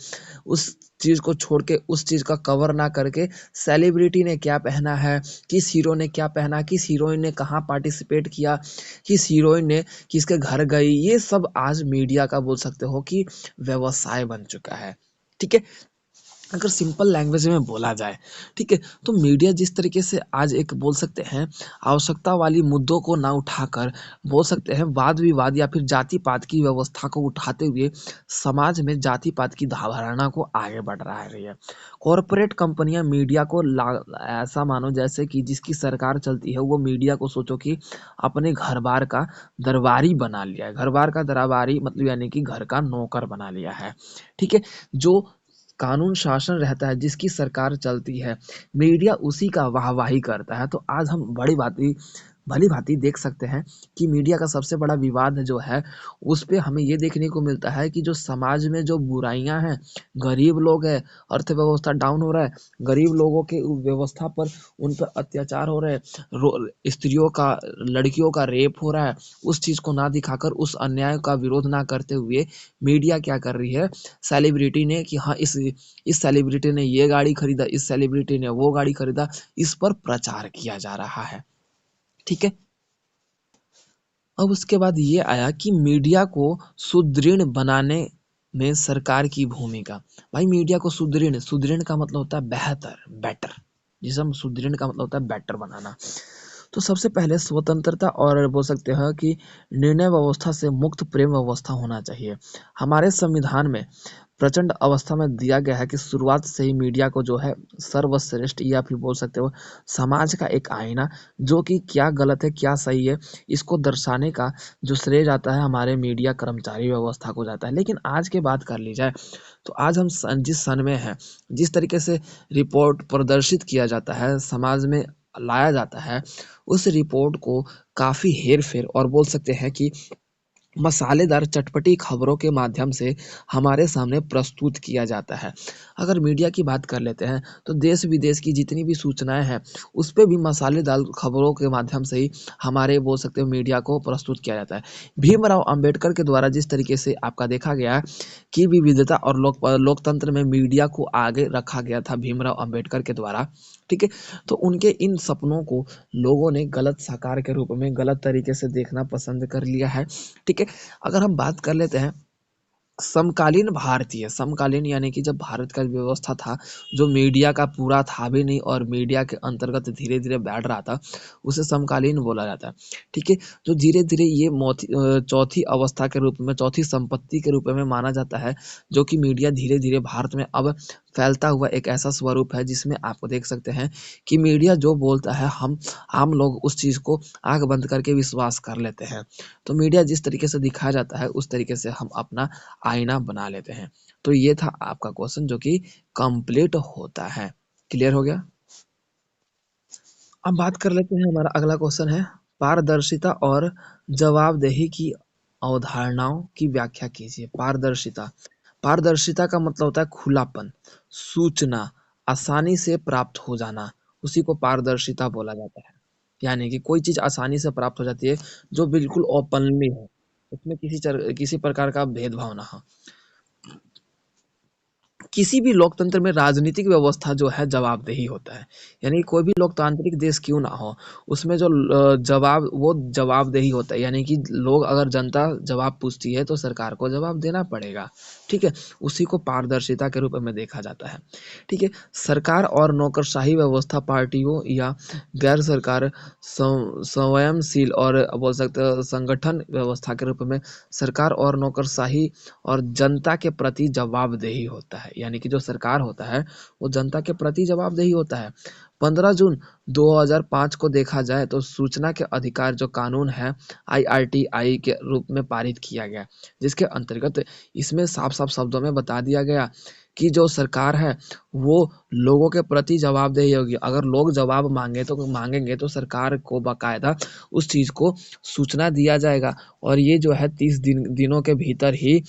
उस चीज़ को छोड़ के उस चीज़ का कवर ना करके सेलिब्रिटी ने क्या पहना है, किस हीरो ने क्या पहना, किस हीरोइन ने कहाँ पार्टिसिपेट किया, किस हीरोइन ने किसके घर गई, ये सब आज मीडिया का बोल सकते हो कि व्यवसाय बन चुका है, ठीक है। अगर सिंपल लैंग्वेज में बोला जाए, ठीक है, तो मीडिया जिस तरीके से आज एक बोल सकते हैं आवश्यकता वाली मुद्दों को ना उठाकर बोल सकते हैं वाद विवाद या फिर जाति पात की व्यवस्था को उठाते हुए समाज में जाति पात की धारणा को आगे बढ़ रही है। कॉरपोरेट कंपनियां मीडिया को ऐसा मानो जैसे कि जिसकी सरकार चलती है वो मीडिया को सोचो कि अपने घर बार का दरबारी बना लिया है। घर बार का दरबारी मतलब यानी कि घर का नौकर बना लिया है, ठीक है। जो कानून शासन रहता है, जिसकी सरकार चलती है, मीडिया उसी का वाहवाही करता है। तो आज हम भली भांति देख सकते हैं कि मीडिया का सबसे बड़ा विवाद जो है उस पे हमें ये देखने को मिलता है कि जो समाज में जो बुराइयां हैं, गरीब लोग हैं, अर्थव्यवस्था डाउन हो रहा है, गरीब लोगों के व्यवस्था पर उन पर अत्याचार हो रहे हैं, स्त्रियों का, लड़कियों का रेप हो रहा है, उस चीज को ना दिखाकर उस अन्याय का विरोध ना करते हुए मीडिया क्या कर रही है? सेलिब्रिटी ने कि हाँ इस सेलिब्रिटी ने ये गाड़ी खरीदा, इस सेलिब्रिटी ने वो गाड़ी खरीदा, इस पर प्रचार किया जा रहा है, ठीक है। अब उसके बाद ये आया कि मीडिया को सुदृढ़ बनाने में सरकार की भूमिका। भाई मीडिया को सुदृढ़, सुदृढ़ का मतलब होता है बेहतर, बेटर। जिसे हम सुदृढ़ का मतलब होता है बेटर बनाना। तो सबसे पहले स्वतंत्रता और बोल सकते हैं कि निर्णय व्यवस्था से मुक्त प्रेम व्यवस्था होना चाहिए। हमारे संविधान में प्रचंड अवस्था में दिया गया है कि शुरुआत से ही मीडिया को जो है सर्वश्रेष्ठ या फिर बोल सकते हो समाज का एक आईना, जो कि क्या गलत है क्या सही है इसको दर्शाने का जो श्रेय जाता है हमारे मीडिया कर्मचारी व्यवस्था को जाता है। लेकिन आज की बात कर ली जाए तो आज हम जिस सन में हैं, जिस तरीके से रिपोर्ट प्रदर्शित किया जाता है, समाज में लाया जाता है, उस रिपोर्ट को काफ़ी हेर फेर और बोल सकते हैं कि मसालेदार चटपटी खबरों के माध्यम से हमारे सामने प्रस्तुत किया जाता है। अगर मीडिया की बात कर लेते हैं तो देश-विदेश की जितनी भी सूचनाएँ हैं, उस पे भी मसालेदार खबरों के माध्यम से ही हमारे बोल सकते हो मीडिया को प्रस्तुत किया जाता है। भीमराव अंबेडकर के द्वारा जिस तरीके से आपका देखा गया है कि विविधता और लोकतंत्र में मीडिया को आगे रखा गया था भीमराव अंबेडकर के द्वारा, ठीक है? तो उनके इन सपनों को लोगों ने गलत साकार के रूप में गलत तरीके से देखना पसंद कर लिया है, ठीक है? अगर हम बात कर लेते हैं समकालीन यानी कि जब भारत का व्यवस्था था, जो मीडिया का पूरा था भी नहीं और मीडिया के अंतर्गत धीरे-धीरे बैठ रहा था, उसे समकालीन बोला जाता है, ठीक है? जो धीरे-धीरे ये चौथी अवस्था के रूप में, चौथी संपत्ति के रूप में माना जाता है, जो कि मीडिया धीरे-धीरे भारत में अब फैलता हुआ एक ऐसा स्वरूप है, जिसमें आप देख सकते हैं कि मीडिया जो बोलता है, हम आम लोग उस चीज़ को आँख बंद करके विश्वास कर लेते हैं। तो मीडिया जिस तरीके से दिखाया जाता है, उस तरीके से हम अपना आईना बना लेते हैं। तो ये था आपका क्वेश्चन जो कि कंप्लीट होता है। क्लियर हो गया? अब बात कर लेते हैं हमारा अगला क्वेश्चन है पारदर्शिता और जवाबदेही की अवधारणाओं की व्याख्या कीजिए। पारदर्शिता। पारदर्शिता का मतलब होता है खुलापन, सूचना आसानी से प्राप्त हो जाना, उसी को पारदर्शिता बोला जाता है। यानी कि कोई चीज़ आसानी से प्राप्त हो जाती है जो बिल्कुल ओपनली हो, उसमें किसी प्रकार का भेदभाव ना हो। किसी भी लोकतंत्र में राजनीतिक व्यवस्था जो है जवाबदेही होता है। यानी कोई भी लोकतांत्रिक देश क्यों ना हो, उसमें जो वो जवाबदेही होता है। यानी कि लोग अगर जनता जवाब पूछती है तो सरकार को जवाब देना पड़ेगा, ठीक है? उसी को पारदर्शिता के रूप में देखा जाता है, ठीक है? सरकार और नौकरशाही व्यवस्था पार्टियों या गैर सरकार संवयनशील और बोल सकते हो संगठन व्यवस्था के रूप में सरकार और नौकरशाही और जनता के प्रति जवाबदेही होता है। यानी कि जो सरकार होता है, वो जनता के प्रति जवाबदेही होता है। 15 जून 2005 को देखा जाए तो सूचना के अधिकार जो कानून है, आईआरटीआई के रूप में पारित किया गया, जिसके अंतर्गत इसमें साफ-साफ शब्दों में बता दिया गया कि जो सरकार है, वो लोगों के प्रति जवाबदेही होगी। अगर लोग जवाब माँगेंगे तो सरकार को बाकायदा उस चीज़ को सूचना दिया जाएगा और ये जो है 30 दिनों के भीतर ही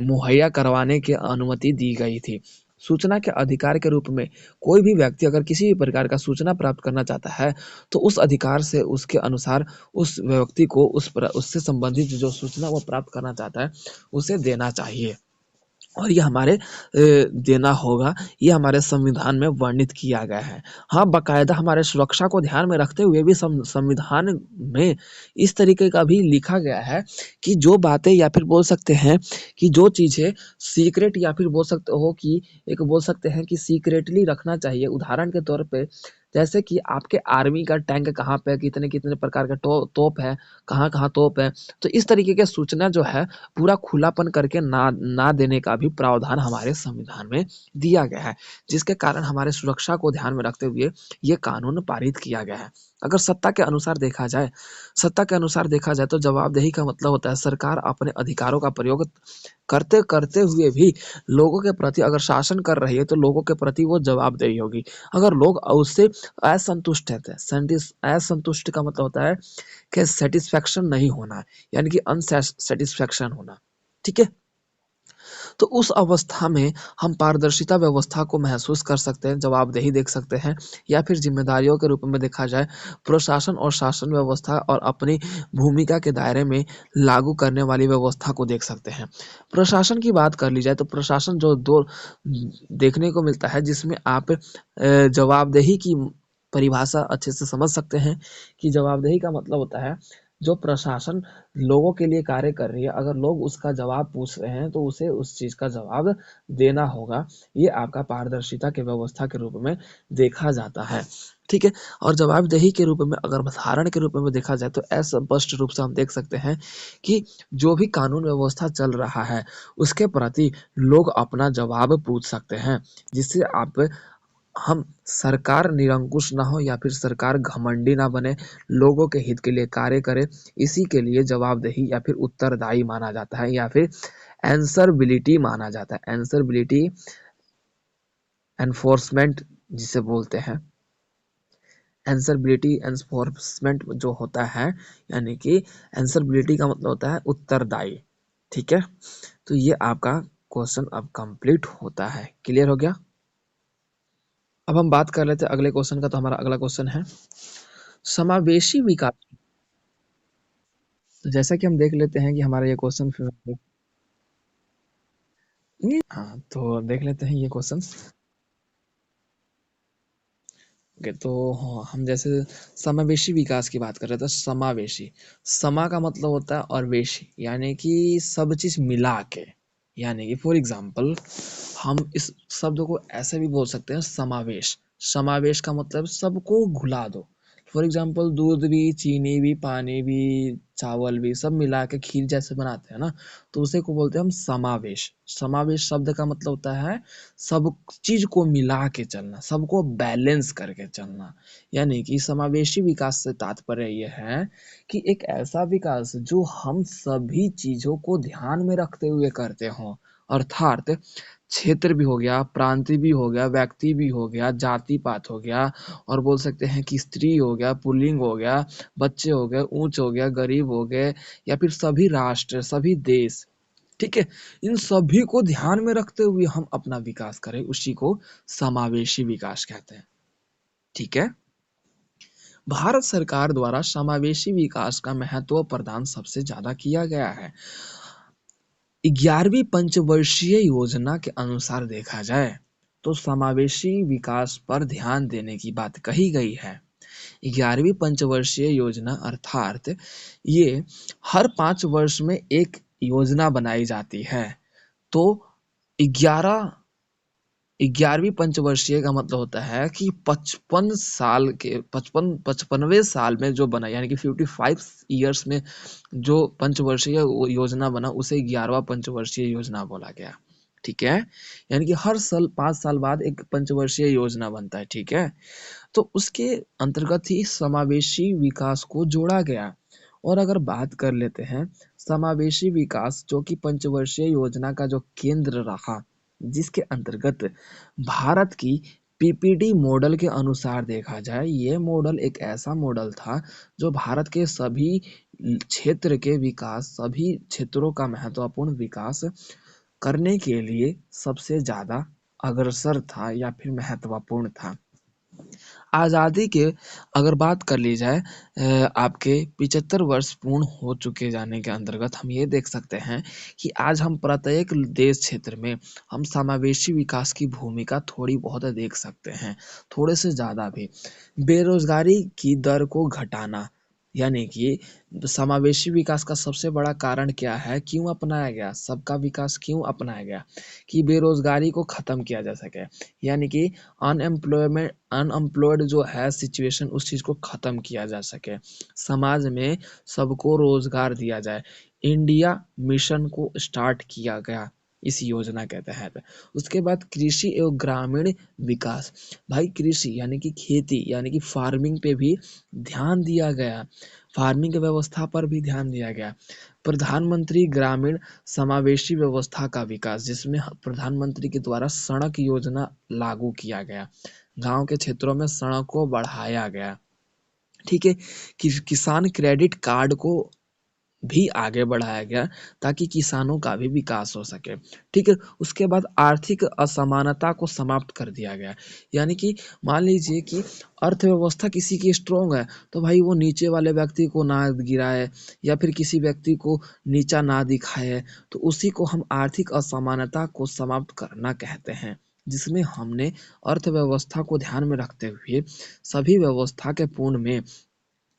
मुहैया करवाने की अनुमति दी गई थी। सूचना के अधिकार के रूप में कोई भी व्यक्ति अगर किसी भी प्रकार का सूचना प्राप्त करना चाहता है, तो उस अधिकार से उसके अनुसार उस व्यक्ति को उससे संबंधित जो सूचना वो प्राप्त करना चाहता है, उसे देना चाहिए। और ये हमारे देना होगा, ये हमारे संविधान में वर्णित किया गया है। हाँ, बाकायदा हमारे सुरक्षा को ध्यान में रखते हुए भी संविधान में इस तरीके का भी लिखा गया है कि जो बातें या फिर बोल सकते हैं कि जो चीज़ें सीक्रेट या फिर बोल सकते हो कि एक बोल सकते हैं कि सीक्रेटली रखना चाहिए। उदाहरण के तौर पे जैसे कि आपके आर्मी का टैंक कहाँ पे है, कितने-कितने प्रकार का तोप है, कहाँ-कहाँ तोप है। तो इस तरीके की सूचना जो है पूरा खुलापन करके ना देने का भी प्रावधान हमारे संविधान में दिया गया है, जिसके कारण हमारे सुरक्षा को ध्यान में रखते हुए ये कानून पारित किया गया है। अगर सत्ता के अनुसार देखा जाए तो जवाबदेही का मतलब होता है सरकार अपने अधिकारों का प्रयोग करते हुए भी लोगों के प्रति अगर शासन कर रही है तो लोगों के प्रति वो जवाबदेही होगी। अगर लोग उससे असंतुष्ट हैं, असंतुष्ट का मतलब होता है कि सैटिस्फैक्शन नहीं होना, यानी कि अनसैटिस्फैक्शन होना, ठीक है? तो उस अवस्था में हम पारदर्शिता व्यवस्था को महसूस कर सकते हैं, जवाबदेही देख सकते हैं या फिर ज़िम्मेदारियों के रूप में देखा जाए, प्रशासन और शासन व्यवस्था और अपनी भूमिका के दायरे में लागू करने वाली व्यवस्था को देख सकते हैं। प्रशासन की बात कर ली जाए तो प्रशासन जो 2 देखने को मिलता है जिसमें आप जवाबदेही की परिभाषा अच्छे से समझ सकते हैं कि जवाबदेही का मतलब होता है जो प्रशासन लोगों के लिए कार्य कर रही है, अगर लोग उसका जवाब पूछ रहे हैं, तो उसे उस चीज़ का जवाब देना होगा। ये आपका पारदर्शिता की व्यवस्था के रूप में देखा जाता है, ठीक है? और जवाबदेही के रूप में अगर उदाहरण के रूप में देखा जाए, तो अस्पष्ट रूप से हम देख सकते हैं कि जो भी कानून व्यवस्था चल रहा है, उसके प्रति लोग अपना जवाब पूछ सकते हैं, जिससे हम सरकार निरंकुश ना हो या फिर सरकार घमंडी ना बने, लोगों के हित के लिए कार्य करे, इसी के लिए जवाबदेही या फिर उत्तरदायी माना जाता है या फिर एंसरबिलिटी माना जाता है। एंसरबिलिटी एनफोर्समेंट जिसे बोलते हैं। आंसरबिलिटी एनफोर्समेंट जो होता है, यानी कि आंसरबिलिटी का मतलब होता है उत्तरदायी। ठीक है, तो ये आपका क्वेश्चन अब कंप्लीट होता है। क्लियर हो गया। अब हम बात कर लेते हैं अगले क्वेश्चन का। तो हमारा अगला क्वेश्चन है समावेशी विकास। तो जैसा कि हम देख लेते हैं कि हमारा ये क्वेश्चन हाँ, तो देख लेते हैं ये क्वेश्चन। ओके, तो हाँ, हम जैसे समावेशी विकास की बात कर रहे थे। समावेशी, समा का मतलब होता है और वेशी यानी कि सब चीज मिला के, यानी कि फॉर एग्जाम्पल हम इस शब्द को ऐसे भी बोल सकते हैं समावेश। समावेश का मतलब सबको घुला दो। फॉर एग्जाम्पल दूध भी, चीनी भी, पानी भी, चावल भी, सब मिला के खीर जैसे बनाते हैं ना, तो उसे को बोलते हैं हम समावेश। समावेश शब्द का मतलब होता है सब चीज को मिला के चलना, सबको बैलेंस करके चलना। यानी कि समावेशी विकास से तात्पर्य यह है कि एक ऐसा विकास जो हम सभी चीजों को ध्यान में रखते हुए करते हों। अर्थात क्षेत्र भी हो गया, प्रांतीय भी हो गया, व्यक्ति भी हो गया, जाति पात हो गया, और बोल सकते हैं कि स्त्री हो गया, पुल्लिंग हो गया, बच्चे हो गए, ऊंच हो गया, गरीब हो गए, या फिर सभी राष्ट्र, सभी देश। ठीक है, इन सभी को ध्यान में रखते हुए हम अपना विकास करें, उसी को समावेशी विकास कहते हैं। ठीक है, भारत सरकार द्वारा समावेशी विकास का महत्व प्रदान सबसे ज्यादा किया गया है। 11वीं पंचवर्षीय योजना के अनुसार देखा जाए तो समावेशी विकास पर ध्यान देने की बात कही गई है। 11वीं पंचवर्षीय योजना अर्थात ये हर 5 वर्ष में एक योजना बनाई जाती है। तो 11 11वीं पंचवर्षीय का मतलब होता है कि 55 साल के 55वें साल में जो बना, यानी कि 55 ईयर्स में जो पंचवर्षीय योजना बना उसे 11वां पंचवर्षीय योजना बोला गया। ठीक है, यानी कि हर साल 5 साल बाद एक पंचवर्षीय योजना बनता है। ठीक है, तो उसके अंतर्गत ही समावेशी विकास को जोड़ा गया। और अगर बात कर लेते हैं समावेशी विकास जो कि पंचवर्षीय योजना का जो केंद्र रहा, जिसके अंतर्गत भारत की पीपीडी मॉडल के अनुसार देखा जाए, ये मॉडल एक ऐसा मॉडल था जो भारत के सभी क्षेत्र के विकास, सभी क्षेत्रों का महत्वपूर्ण विकास करने के लिए सबसे ज्यादा अग्रसर था या फिर महत्वपूर्ण था। आज़ादी के अगर बात कर ली जाए, आपके 75 वर्ष पूर्ण हो चुके जाने के अंतर्गत हम ये देख सकते हैं कि आज हम प्रत्येक देश क्षेत्र में हम समावेशी विकास की भूमिका थोड़ी बहुत देख सकते हैं, थोड़े से ज़्यादा भी। बेरोजगारी की दर को घटाना, यानी कि समावेशी विकास का सबसे बड़ा कारण क्या है, क्यों अपनाया गया, सबका विकास क्यों अपनाया गया, कि बेरोजगारी को खत्म किया जा सके, यानी कि अनएम्प्लॉयड जो है सिचुएशन, उस चीज को खत्म किया जा सके, समाज में सबको रोजगार दिया जाए। इंडिया मिशन को स्टार्ट किया गया इस योजना के तहत। उसके बाद कृषि एवं ग्रामीण विकास, भाई कृषि यानी कि खेती, यानी कि फार्मिंग पे भी ध्यान दिया गया, फार्मिंग की व्यवस्था पर भी ध्यान दिया गया। प्रधानमंत्री ग्रामीण समावेशी व्यवस्था का विकास, जिसमें प्रधानमंत्री के द्वारा सड़क योजना लागू किया गया, गांव के क्षेत्रों में सड़क को बढ़ाया गया। ठीक है, किसान क्रेडिट कार्ड को भी आगे बढ़ाया गया ताकि किसानों का भी विकास हो सके। ठीक है, उसके बाद आर्थिक असमानता को समाप्त कर दिया गया, यानी कि मान लीजिए कि अर्थव्यवस्था किसी की स्ट्रोंग है तो भाई वो नीचे वाले व्यक्ति को ना गिराए या फिर किसी व्यक्ति को नीचा ना दिखाए, तो उसी को हम आर्थिक असमानता को समाप्त करना कहते हैं, जिसमें हमने अर्थव्यवस्था को ध्यान में रखते हुए सभी व्यवस्था के पूर्ण में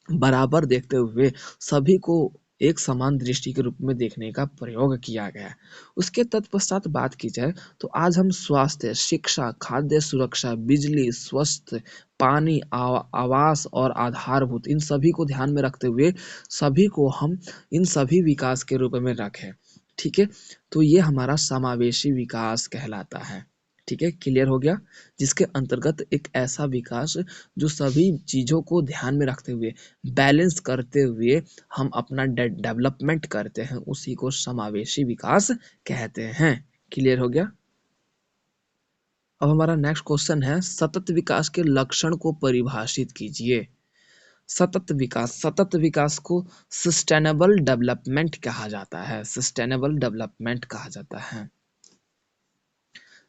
बराबर देखते हुए सभी को एक समान दृष्टि के रूप में देखने का प्रयोग किया गया। उसके तत्पश्चात बात की जाए तो आज हम स्वास्थ्य, शिक्षा, खाद्य सुरक्षा, बिजली, स्वस्थ पानी, आवास और आधारभूत, इन सभी को ध्यान में रखते हुए सभी को हम इन सभी विकास के रूप में रखें। ठीक है, तो ये हमारा समावेशी विकास कहलाता है। ठीक है, क्लियर हो गया, जिसके अंतर्गत एक ऐसा विकास जो सभी चीजों को ध्यान में रखते हुए, बैलेंस करते हुए हम अपना डेवलपमेंट करते हैं, उसी को समावेशी विकास कहते हैं। क्लियर हो गया। अब हमारा नेक्स्ट क्वेश्चन है, सतत विकास के लक्षण को परिभाषित कीजिए। सतत विकास को सस्टेनेबल डेवलपमेंट कहा जाता है, सस्टेनेबल डेवलपमेंट कहा जाता है,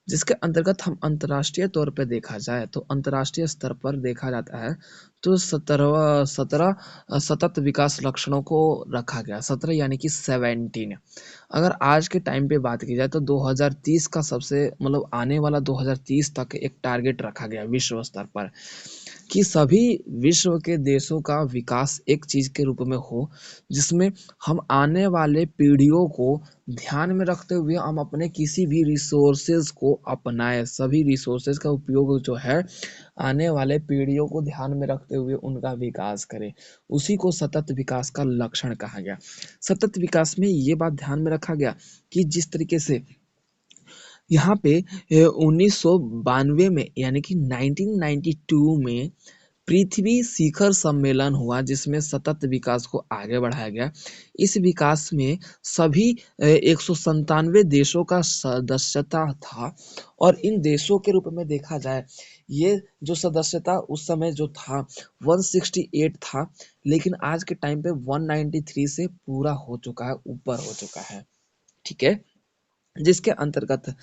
जिसके अंतर्गत हम अंतर्राष्ट्रीय तौर पे देखा जाए तो अंतर्राष्ट्रीय स्तर पर देखा जाता है तो 17 सतत विकास लक्षणों को रखा गया, 17 यानी कि 17। अगर आज के टाइम पे बात की जाए तो 2030 का सबसे मतलब आने वाला 2030 तक एक टारगेट रखा गया विश्व स्तर पर कि सभी विश्व के देशों का विकास एक चीज के रूप में हो, जिसमें हम आने वाले पीढ़ियों को ध्यान में रखते हुए हम अपने किसी भी रिसोर्सेज को अपनाएं, सभी रिसोर्सेज का उपयोग जो है आने वाले पीढ़ियों को ध्यान में रखते हुए उनका विकास करें, उसी को सतत विकास का लक्षण कहा गया। सतत विकास में ये बात ध्यान में रखा गया कि जिस तरीके से यहाँ पे 1992 में यानी कि 1992 में पृथ्वी शिखर सम्मेलन हुआ, जिसमें सतत विकास को आगे बढ़ाया गया। इस विकास में सभी 197 देशों का सदस्यता था और इन देशों के रूप में देखा जाए, ये जो सदस्यता उस समय जो था 168 था, लेकिन आज के टाइम पे 193 से पूरा हो चुका है, ऊपर हो चुका है। ठीक है, जिसके अंतर्गत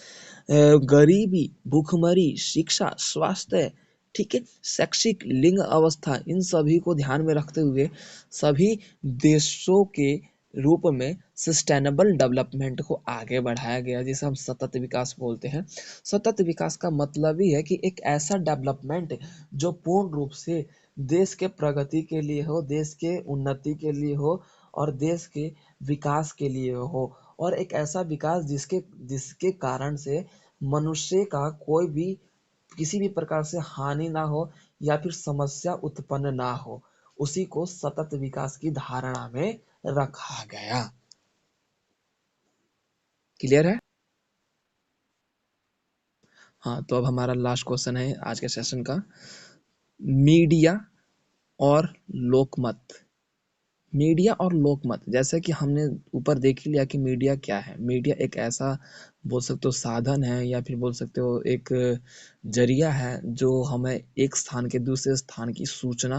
गरीबी, भूखमरी, शिक्षा, स्वास्थ्य, ठीक है, शैक्षिक, लिंग अवस्था, इन सभी को ध्यान में रखते हुए सभी देशों के रूप में सस्टेनेबल डेवलपमेंट को आगे बढ़ाया गया, जिसे हम सतत विकास बोलते हैं। सतत विकास का मतलब ही है कि एक ऐसा डेवलपमेंट जो पूर्ण रूप से देश के प्रगति के लिए हो, देश के उन्नति के लिए हो और देश के विकास के लिए हो, और एक ऐसा विकास जिसके जिसके कारण से मनुष्य का कोई भी किसी भी प्रकार से हानि ना हो या फिर समस्या उत्पन्न ना हो, उसी को सतत विकास की धारणा में रखा गया। क्लियर है? हाँ, तो अब हमारा लास्ट क्वेश्चन है आज के सेशन का, मीडिया और लोकमत। मीडिया और लोकमत, जैसे कि हमने ऊपर देख ही लिया कि मीडिया क्या है। मीडिया एक ऐसा बोल सकते हो साधन है या फिर बोल सकते हो एक जरिया है जो हमें एक स्थान के दूसरे स्थान की सूचना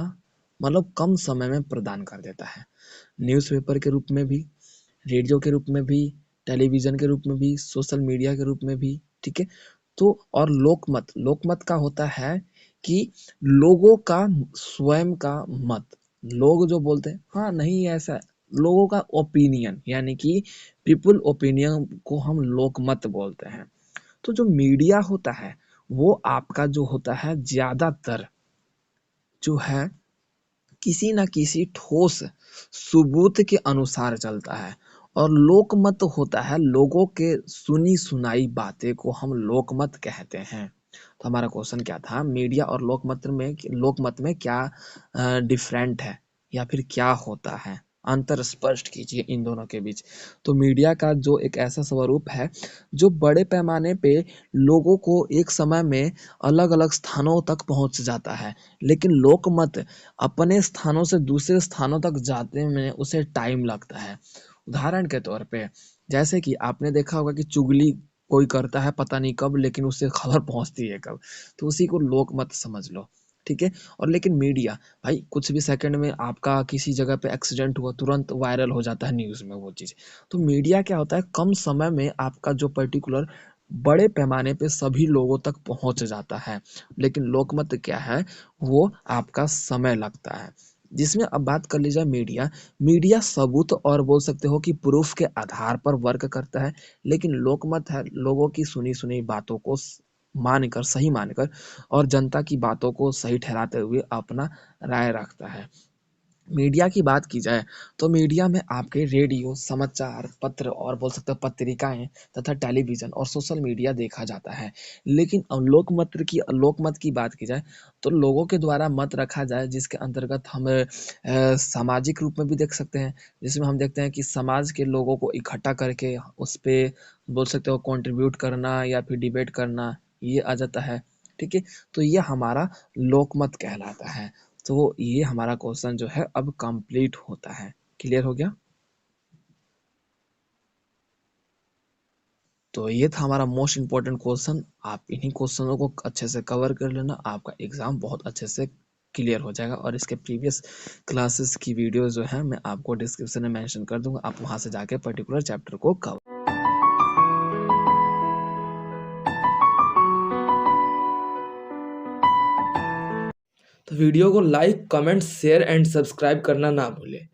मतलब कम समय में प्रदान कर देता है। न्यूज़पेपर के रूप में भी, रेडियो के रूप में भी, टेलीविजन के रूप में भी, सोशल मीडिया के रूप में भी। ठीक है, तो और लोकमत, लोकमत का होता है कि लोगों का स्वयं का मत, लोग जो बोलते हैं, हाँ नहीं ऐसा है, लोगों का ओपिनियन यानी कि पीपल ओपिनियन को हम लोकमत बोलते हैं। तो जो मीडिया होता है वो आपका जो होता है ज्यादातर जो है किसी न किसी ठोस सबूत के अनुसार चलता है, और लोकमत होता है लोगों के सुनी सुनाई बातें को हम लोकमत कहते हैं। तो हमारा क्वेश्चन क्या था, मीडिया और लोकमत में क्या डिफरेंट है या फिर क्या होता है, अंतर स्पष्ट कीजिए इन दोनों के बीच। तो मीडिया का जो एक ऐसा स्वरूप है जो बड़े पैमाने पे लोगों को एक समय में अलग अलग स्थानों तक पहुंच जाता है, लेकिन लोकमत अपने स्थानों से दूसरे स्थानों तक जाते में उसे टाइम लगता है। उदाहरण के तौर पे जैसे कि आपने देखा होगा कि चुगली कोई करता है पता नहीं कब, लेकिन उससे खबर पहुंचती है कब, तो उसी को लोकमत समझ लो। ठीक है, और लेकिन मीडिया भाई कुछ भी सेकंड में आपका किसी जगह पे एक्सीडेंट हुआ तुरंत वायरल हो जाता है न्यूज़ में वो चीज़। तो मीडिया क्या होता है, कम समय में आपका जो पर्टिकुलर बड़े पैमाने पे सभी लोगों तक पहुंच जाता है, लेकिन लोकमत क्या है, वो आपका समय लगता है। जिसमें अब बात कर ली जाए मीडिया, मीडिया सबूत और बोल सकते हो कि प्रूफ के आधार पर वर्क करता है, लेकिन लोकमत है लोगों की सुनी सुनी बातों को मानकर, सही मानकर और जनता की बातों को सही ठहराते हुए अपना राय रखता है। मीडिया की बात की जाए तो मीडिया में आपके रेडियो, समाचार पत्र और बोल सकते हो पत्रिकाएं तथा टेलीविजन और सोशल मीडिया देखा जाता है। लेकिन लोकमत की बात की जाए तो लोगों के द्वारा मत रखा जाए, जिसके अंतर्गत हम सामाजिक रूप में भी देख सकते हैं, जिसमें हम देखते हैं कि समाज के लोगों को इकट्ठा करके उस पे बोल सकते हो कंट्रीब्यूट करना या फिर डिबेट करना, ये आ जाता है। ठीक है, तो ये हमारा लोकमत कहलाता है। तो ये हमारा क्वेश्चन जो है अब कंप्लीट होता है। क्लियर हो गया? तो ये था हमारा मोस्ट इम्पोर्टेंट क्वेश्चन। आप इन्हीं क्वेश्चनों को अच्छे से कवर कर लेना, आपका एग्ज़ाम बहुत अच्छे से क्लियर हो जाएगा। और इसके प्रीवियस क्लासेस की वीडियो जो है मैं आपको डिस्क्रिप्शन में मेंशन कर दूंगा, आप वहां से जाके पर्टिकुलर चैप्टर को कवर। तो वीडियो को like, comment, share and subscribe करना ना भूलें।